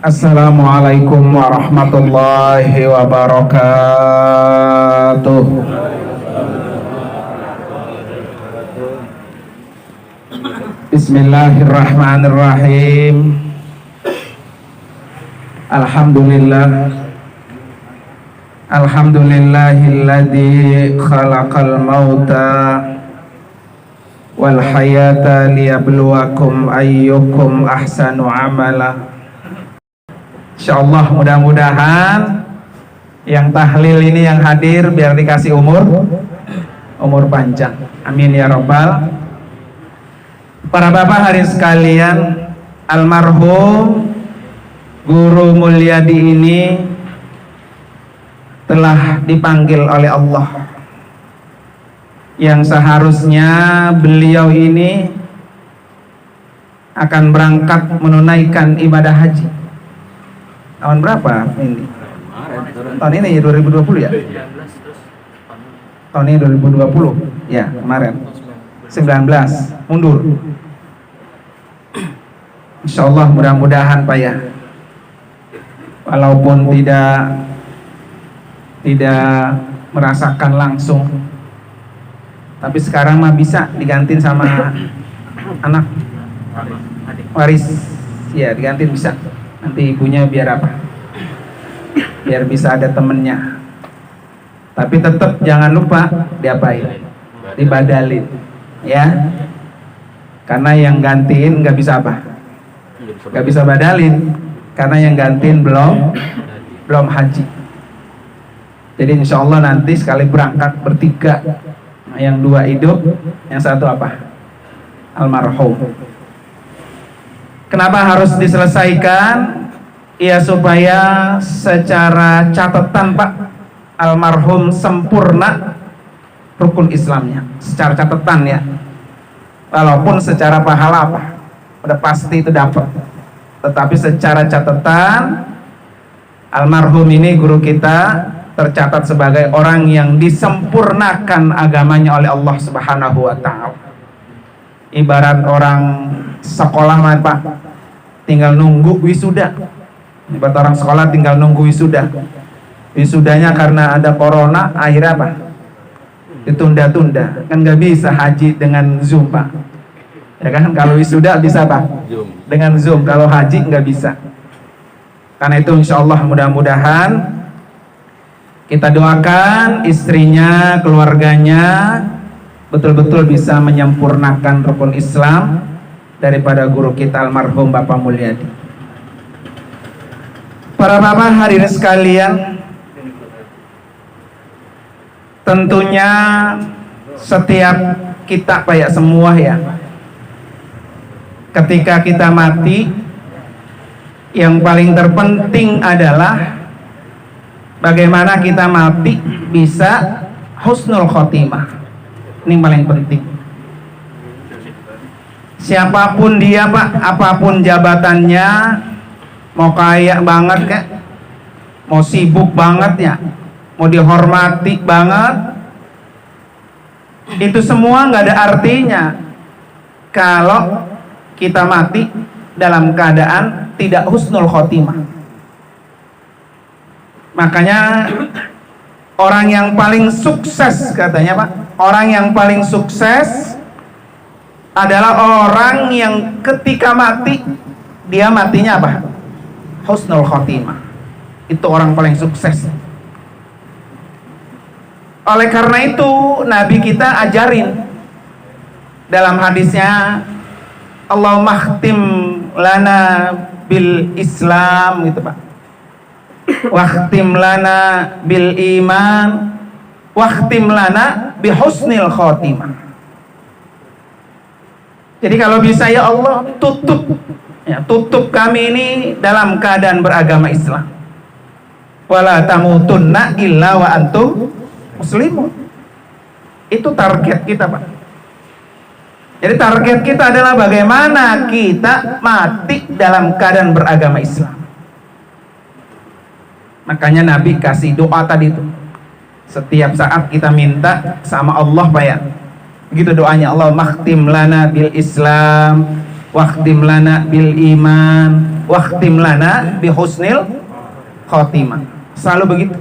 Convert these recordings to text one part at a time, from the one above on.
Assalamualaikum warahmatullahi wabarakatuh. Bismillahirrahmanirrahim. Alhamdulillahilladzi khalaqal mauta wal hayata liyabluwakum ayyukum ahsanu amala. Insyaallah mudah-mudahan yang tahlil ini yang hadir biar dikasih umur panjang. Amin ya rabbal. Para bapak hadirin sekalian, almarhum Guru Mulyadi ini telah dipanggil oleh Allah, yang seharusnya beliau ini akan berangkat menunaikan ibadah haji. Tahun berapa ini? Tahun ini 2020 ya? Tahun ini 2020 ya, kemarin 19 mundur. Insyaallah mudah-mudahan Pak ya, walaupun tidak merasakan langsung, tapi sekarang mah bisa digantiin sama anak waris ya, digantiin bisa. Nanti ibunya biar apa? Biar bisa ada temennya. Tapi tetap jangan lupa diapain? Dibadalin, ya. Karena yang gantiin nggak bisa apa? Nggak bisa badalin. Karena yang gantiin belum haji. Jadi insya Allah nanti sekali berangkat bertiga, yang dua hidup, yang satu apa? Almarhum. Kenapa harus diselesaikan? Ya supaya secara catatan Pak, almarhum sempurna rukun Islamnya. Secara catatan ya. Walaupun secara pahala apa? Udah pasti itu dapat. Tetapi secara catatan, almarhum ini guru kita tercatat sebagai orang yang disempurnakan agamanya oleh Allah Subhanahu wa ta'ala. Ibarat orang sekolah Pak, tinggal nunggu wisuda. Ibarat orang sekolah tinggal nunggu wisuda. Wisudanya karena ada corona akhirnya apa? Ditunda-tunda. Kan nggak bisa haji dengan Zoom Pak. Ya kan, kalau wisuda bisa Pak? Dengan Zoom. Kalau haji nggak bisa. Karena itu insya Allah mudah-mudahan kita doakan istrinya, keluarganya betul-betul bisa menyempurnakan rukun Islam daripada guru kita almarhum Bapak Mulyadi. Para bapak hadirin sekalian, tentunya setiap kita Pak ya, semua ya, ketika kita mati, yang paling terpenting adalah bagaimana kita mati bisa husnul khotimah. Ini paling penting. Siapapun dia Pak, apapun jabatannya, mau kaya banget kek, mau sibuk banget ya, mau dihormati banget, itu semua nggak ada artinya kalau kita mati dalam keadaan tidak husnul khotimah. Makanya orang yang paling sukses katanya Pak, orang yang paling sukses adalah orang yang ketika mati, dia matinya apa? Husnul khotimah. Itu orang paling sukses. Oleh karena itu Nabi kita ajarin dalam hadisnya, Allahumma khtim lana bil Islam gitu Pak, wakhtim lana bil iman, wakhtim lana bi husnil khotimah. Jadi kalau bisa ya Allah tutup kami ini dalam keadaan beragama Islam. Wala tamutunna illa wa antum muslimun. Itu target kita Pak. Jadi target kita adalah bagaimana kita mati dalam keadaan beragama Islam. Makanya Nabi kasih doa tadi itu. Setiap saat kita minta sama Allah Pak ya. Begitu doanya, Allah makhtim lana bil Islam, Waqtim lana bil iman, waqtim lana bi husnil khotimah. Selalu begitu.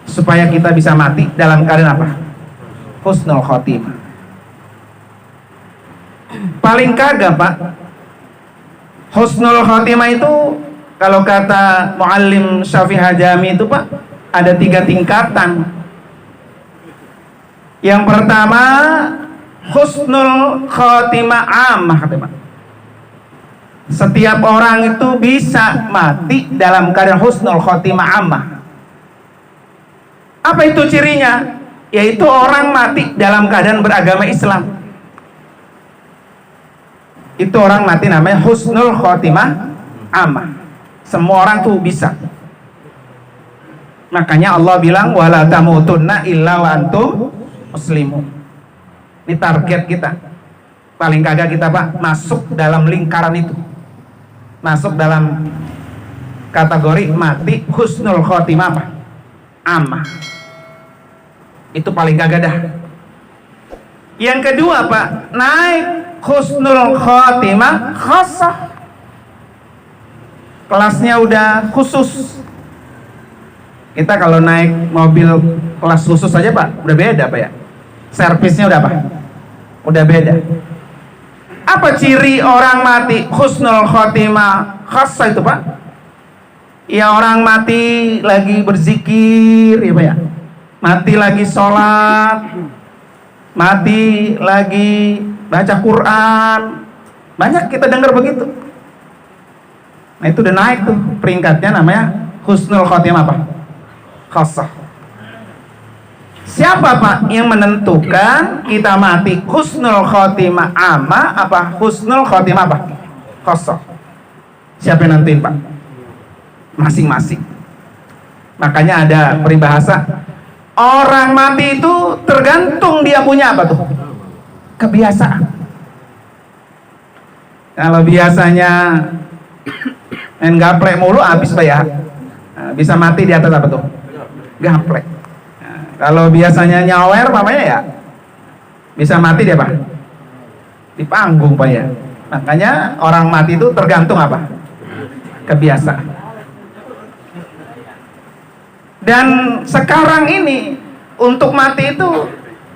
Supaya kita bisa mati dalam keadaan apa? Husnul khotimah. Paling kagak Pak, husnul khotimah itu kalau kata Muallim Syafi'i Hajami itu Pak, ada 3 tingkatan. Yang pertama, husnul khotimah ammah, katanya. Setiap orang itu bisa mati dalam keadaan husnul khotimah ammah. Apa itu cirinya? Yaitu orang mati dalam keadaan beragama Islam. Itu orang mati namanya husnul khotimah ammah. Semua orang tuh bisa. Makanya Allah bilang wala tamutunna illa wa antum muslimun. Ini target kita. Paling kagak kita Pak masuk dalam lingkaran itu. Masuk dalam kategori mati husnul khotimah apa? Ammah. Itu paling kagak dah. Yang kedua Pak, naik husnul khotimah khassah. Kelasnya udah khusus. Kita kalau naik mobil kelas khusus aja Pak, udah beda Pak ya. Servisnya udah apa? Udah beda. Apa ciri orang mati husnul khotimah khassah itu Pak? Ya orang mati lagi berzikir ya Pak ya. Mati lagi sholat, mati lagi baca Quran. Banyak kita dengar begitu. Nah itu udah naik tuh peringkatnya, namanya husnul khotimah apa? Khassah. Siapa Pak yang menentukan kita mati husnul khotimah ammah apa husnul khotimah apa? Khassah. Siapa yang nentuin Pak? Masing-masing. Makanya ada peribahasa, orang mati itu tergantung dia punya apa tuh? Kebiasaan. Kalau biasanya main gaplek mulu habis Pak ya. Nah, bisa mati di atas apa tuh? Gaplek. Nah, kalau biasanya nyawer mamanya ya bisa mati dia Pak? Di panggung Pak ya. Makanya orang mati itu tergantung apa? Kebiasaan. Dan sekarang ini untuk mati itu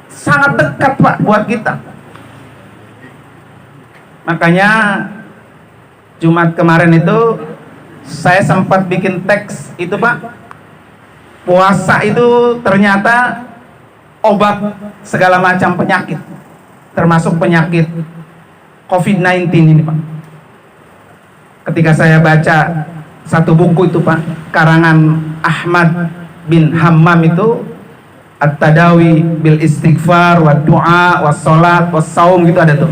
sangat dekat Pak buat kita. Makanya Jumat kemarin itu saya sempat bikin teks itu Pak. Puasa itu ternyata obat segala macam penyakit, termasuk penyakit COVID-19 ini Pak. Ketika saya baca satu buku itu Pak, karangan Ahmad bin Hammam itu At-Tadawi bil Istighfar wa Du'a wa Salat wa Saum gitu ada tuh.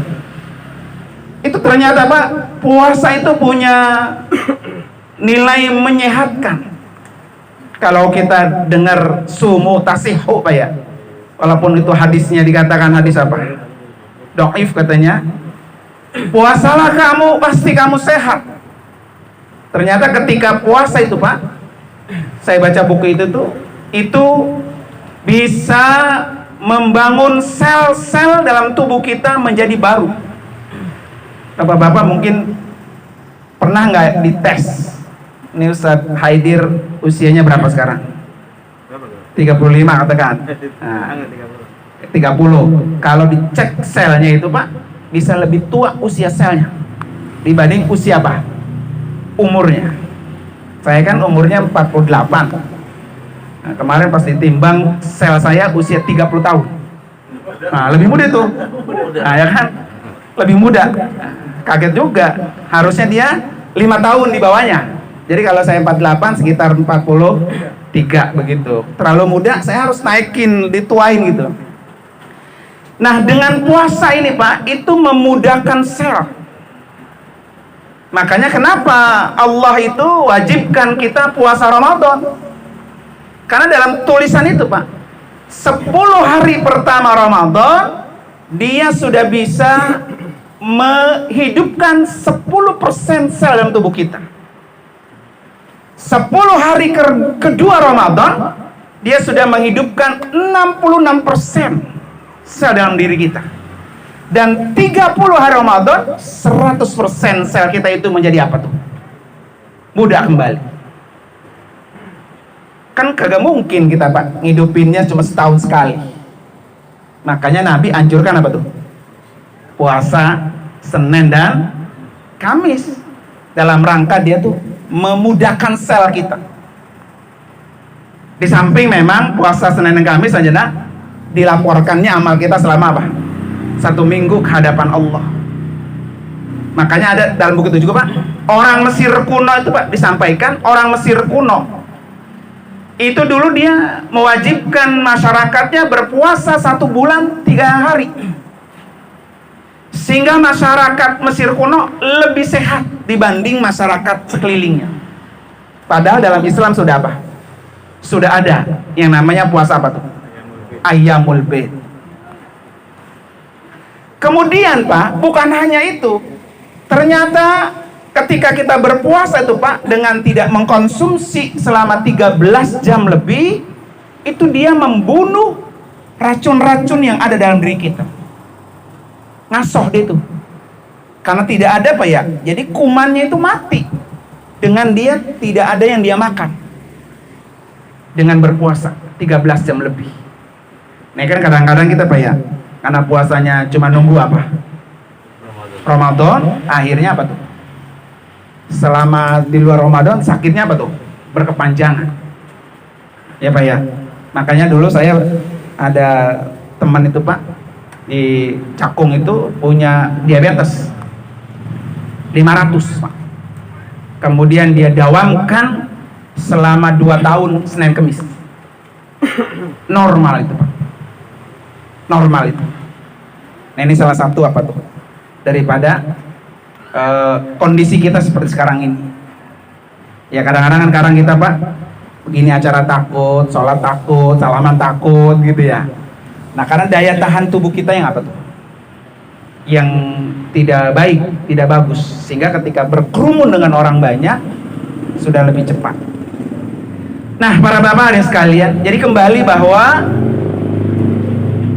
Itu ternyata Pak, puasa itu punya nilai menyehatkan. Kalau kita dengar sumu tasihhu Pak ya, walaupun itu hadisnya dikatakan hadis apa? Dhaif katanya. Puasalah kamu, pasti kamu sehat. Ternyata ketika puasa itu Pak, saya baca buku itu tuh, itu bisa membangun sel-sel dalam tubuh kita menjadi baru. Bapak-bapak mungkin pernah nggak dites? Ini Ustaz Haidir usianya berapa sekarang? 35 katakan. Nah, 30. Kalau dicek selnya itu Pak, bisa lebih tua usia selnya dibanding usia apa? Umurnya. Saya kan umurnya 48. Nah, kemarin pas ditimbang sel saya usia 30 tahun. Nah, lebih muda tuh. Nah, ya kan? Lebih muda. Kaget juga. Harusnya dia 5 tahun di bawahnya. Jadi kalau saya 48 sekitar 43 begitu. Terlalu muda, saya harus naikin, dituain gitu. Nah, dengan puasa ini Pak, itu memudahkan sel. Makanya kenapa Allah itu wajibkan kita puasa Ramadan? Karena dalam tulisan itu Pak, 10 hari pertama Ramadan dia sudah bisa menghidupkan 10% sel dalam tubuh kita. 10 hari kedua Ramadan dia sudah menghidupkan 66% sel dalam diri kita. Dan 30 hari Ramadan 100% sel kita itu menjadi apa tuh? Muda kembali. Kan kagak mungkin kita Pak ngidupinnya cuma setahun sekali. Makanya Nabi anjurkan apa tuh? Puasa Senin dan Kamis, dalam rangka dia tuh memudahkan sel kita. Di samping memang puasa Senin dan Kamis saja dilaporkannya amal kita selama apa? 1 minggu ke hadapan Allah. Makanya ada dalam buku itu juga Pak, orang Mesir kuno itu Pak disampaikan, orang Mesir kuno itu dulu dia mewajibkan masyarakatnya berpuasa 1 bulan 3 hari, sehingga masyarakat Mesir kuno lebih sehat dibanding masyarakat sekelilingnya. Padahal dalam Islam sudah apa? Sudah ada yang namanya puasa apa tuh? Ayyamul Bid. Kemudian Pak, bukan hanya itu, ternyata ketika kita berpuasa itu Pak, dengan tidak mengkonsumsi selama 13 jam lebih, itu dia membunuh racun-racun yang ada dalam diri kita. Ngasoh dia itu, karena tidak ada Pak ya, jadi kumannya itu mati dengan dia tidak ada yang dia makan dengan berpuasa 13 jam lebih. Nah kan kadang-kadang kita Pak ya, karena puasanya cuma nunggu apa? Ramadan, akhirnya apa tuh? Selama di luar Ramadan sakitnya apa tuh? Berkepanjangan. Ya Pak ya. Makanya dulu saya ada teman itu Pak di Cakung itu punya diabetes 500 Pak. Kemudian dia dawamkan selama 2 tahun Senin Kemis. Normal itu Pak. Normal itu. Nah ini salah satu apa tuh daripada kondisi kita seperti sekarang ini. Ya kadang-kadang kan sekarang kita Pak begini acara takut, sholat takut, salaman takut gitu ya. Nah karena daya tahan tubuh kita yang apa tuh? Yang tidak baik, tidak bagus, sehingga ketika berkerumun dengan orang banyak sudah lebih cepat. Nah para bapak dan sekalian, jadi kembali bahwa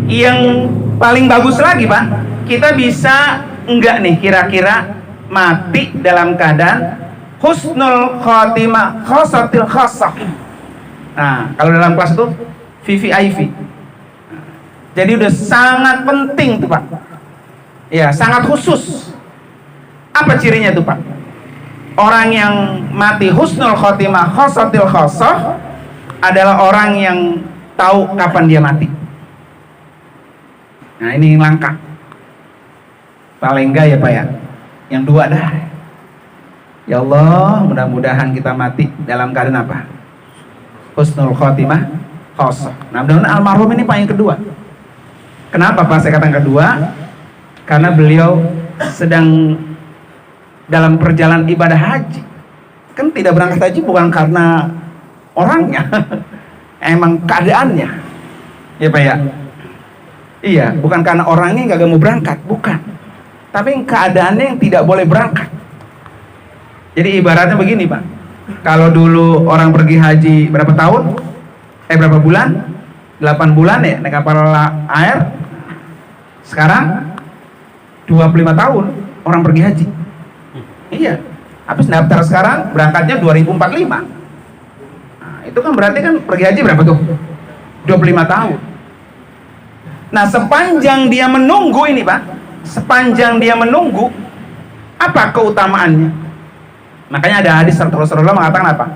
yang paling bagus lagi Pak, kita bisa enggak nih kira-kira mati dalam keadaan husnul khotimah khosatil khosah. Nah kalau dalam kelas itu VVIP. Jadi udah sangat penting tuh Pak, ya sangat khusus. Apa cirinya tuh Pak? Orang yang mati husnul khotimah khosatil khosah adalah orang yang tahu kapan dia mati. Nah ini langkah paling enggak ya Pak ya, yang 2 dah. Ya Allah, mudah-mudahan kita mati dalam keadaan apa? Husnul khotimah khosah. Nah mudah-mudahan almarhum ini Pak yang kedua. Kenapa Pak saya katakan kedua? Karena beliau sedang dalam perjalanan ibadah haji. Kan tidak berangkat haji bukan karena orangnya, emang keadaannya. Ya Pak ya. Iya, bukan karena orangnya nggak mau berangkat, bukan. Tapi keadaannya yang tidak boleh berangkat. Jadi ibaratnya begini Pak, kalau dulu orang pergi haji berapa tahun? Berapa bulan? 8 bulan ya naik kapal air. Sekarang 25 tahun orang pergi haji. Iya, habis daftar sekarang berangkatnya 2045. Nah, itu kan berarti kan pergi haji berapa tuh? 25 tahun. Nah sepanjang dia menunggu ini Pak, sepanjang dia menunggu, apa keutamaannya? Makanya ada hadis Rasulullah mengatakan apa?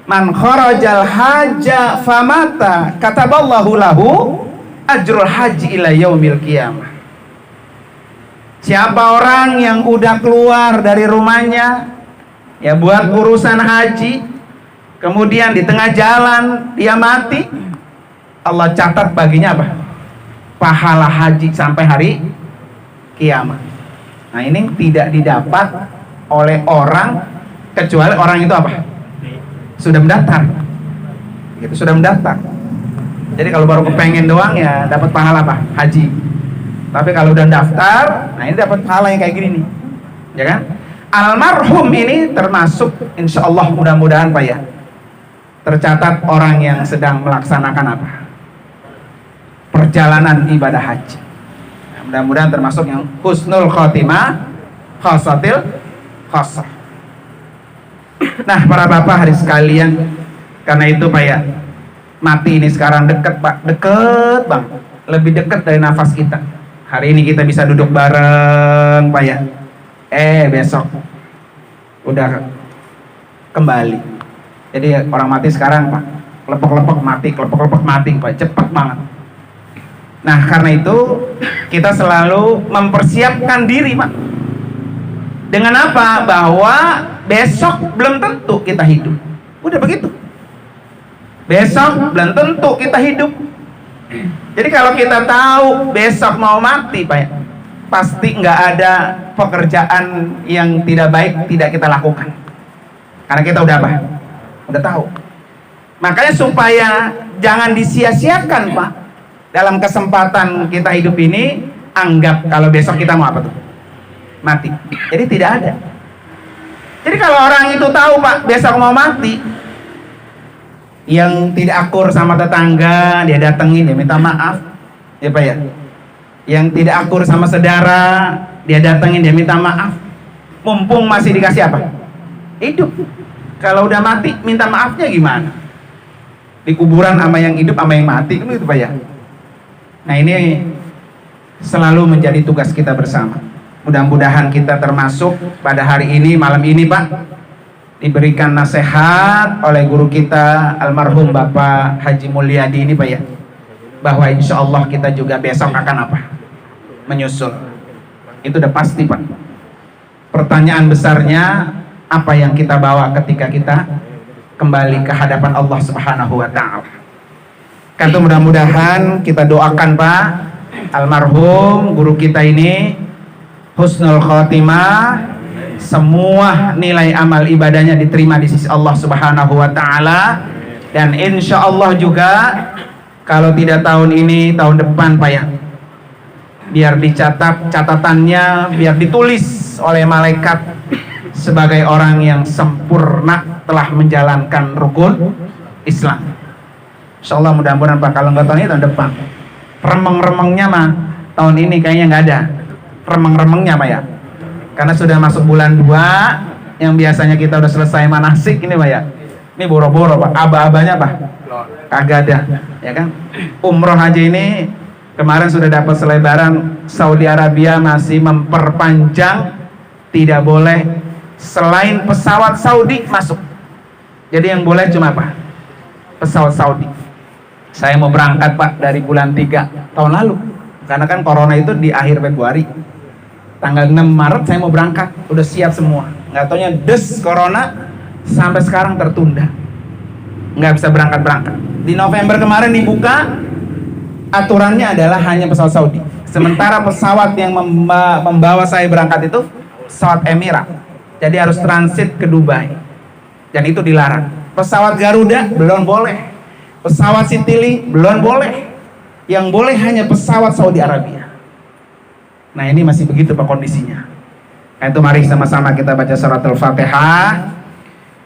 Man kharajal haja famata kataballahu lahu ajrul haji ila yaumil qiyamah. Siapa orang yang udah keluar dari rumahnya ya buat urusan haji, kemudian di tengah jalan dia mati, Allah catat baginya apa? Pahala haji sampai hari kiamat. Nah ini tidak didapat oleh orang kecuali orang itu apa? Sudah mendaftar. Gitu, sudah mendaftar. Jadi kalau baru kepengen doang ya dapat pahala apa? Haji. Tapi kalau udah daftar, nah ini dapat pahala yang kayak gini nih. Ya kan? Almarhum ini termasuk insya Allah mudah-mudahan Pak ya, tercatat orang yang sedang melaksanakan apa? Perjalanan ibadah haji. Nah, Mudah-mudahan termasuk yang husnul khotimah, khosatil khosah. Nah, para bapak hari sekalian, karena itu Pak ya, mati ini sekarang deket Pak, deket bang, lebih deket dari nafas kita. Hari ini kita bisa duduk bareng Pak ya, besok udah kembali. Jadi orang mati sekarang Pak, kelepek-kelepek mati Pak, cepet banget. Nah karena itu kita selalu mempersiapkan diri Pak. Dengan apa? Bahwa besok belum tentu kita hidup. Udah begitu. Besok belum tentu kita hidup. Jadi kalau kita tahu besok mau mati Pak ya, pasti nggak ada pekerjaan yang tidak baik tidak kita lakukan. Karena kita udah apa? Udah tahu. Makanya supaya jangan disia-siakan Pak, dalam kesempatan kita hidup ini, anggap kalau besok kita mau apa tuh? Mati. Jadi tidak ada. Jadi kalau orang itu tahu Pak besok mau mati, yang tidak akur sama tetangga dia datengin, dia minta maaf ya Pak ya. Yang tidak akur sama saudara dia datengin, dia minta maaf. Mumpung masih dikasih apa? Hidup. Kalau udah mati minta maafnya gimana? Di kuburan sama yang hidup sama yang mati kan gitu Pak ya. Nah ini selalu menjadi tugas kita bersama. Mudah-mudahan kita termasuk pada hari ini, malam ini Pak, diberikan nasihat oleh guru kita almarhum Bapak Haji Mulyadi ini Pak ya, bahwa insya Allah kita juga besok akan apa? Menyusul. Itu udah pasti Pak. Pertanyaan besarnya, apa yang kita bawa ketika kita kembali ke hadapan Allah Subhanahu wa Ta'ala. Kan mudah-mudahan kita doakan Pak almarhum guru kita ini husnul khotimah, semua nilai amal ibadahnya diterima di sisi Allah Subhanahu wa Ta'ala, dan insya Allah juga kalau tidak tahun ini, tahun depan Pak ya, biar dicatat catatannya, biar ditulis oleh malaikat sebagai orang yang sempurna telah menjalankan rukun Islam. Insya Allah mudah-mudahan Pak, kalau nggak tahun ini tahun depan. Remeng-remengnya mah tahun ini kayaknya nggak ada remeng-remengnya Pak ya, karena sudah masuk bulan 2 yang biasanya kita udah selesai manasik ini Pak ya. Ini boro-boro Pak, aba-abanya Pak kagak ada ya kan. Umroh haji ini kemarin sudah dapat selebaran, Saudi Arabia masih memperpanjang, tidak boleh selain pesawat Saudi masuk. Jadi yang boleh cuma apa? Pesawat Saudi. Saya mau berangkat Pak dari bulan 3 tahun lalu, karena kan corona itu di akhir Februari. Tanggal 6 Maret saya mau berangkat, udah siap semua. Nggak taunya des corona, sampai sekarang tertunda, nggak bisa berangkat. Di November kemarin dibuka, aturannya adalah hanya pesawat Saudi. Sementara pesawat yang membawa saya berangkat itu pesawat Emirat, jadi harus transit ke Dubai, dan itu dilarang. Pesawat Garuda belum boleh, pesawat Citylink belum boleh, yang boleh hanya pesawat Saudi Arabia. Nah ini masih begitu Pak kondisinya. Nah, itu mari sama-sama kita baca surat Al-Fatihah.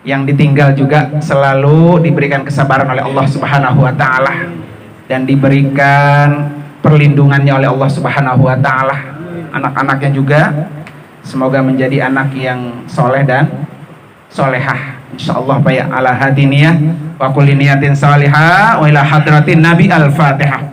Yang ditinggal juga selalu diberikan kesabaran oleh Allah Subhanahu wa Ta'ala, dan diberikan perlindungannya oleh Allah Subhanahu wa Ta'ala. Anak-anaknya juga semoga menjadi anak yang soleh dan solehah, insyaallah Pak ya. Ala hadiniyah wa kulli niyatin salihah wa ila hadratin Nabi. Al-Fatihah.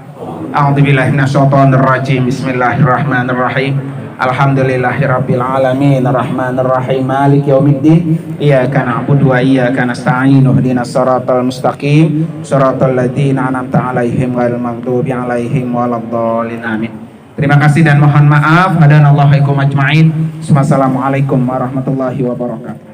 A'udzubillahi minasyaitonir rajim. Bismillahirrahmanirrahim. Alhamdulillahirabbil alamin, arrahmanir rahim, maliki yaumiddin. Iyyaka na'budu wa iyyaka nasta'in. Ihdinas siratal mustaqim, siratal ladzina an'amta 'alaihim ghairil maghdubi 'alaihim waladdallin. Amin. Terima kasih dan mohon maaf. Hadanallahu ikum ajmain. Wassalamualaikum warahmatullahi wabarakatuh.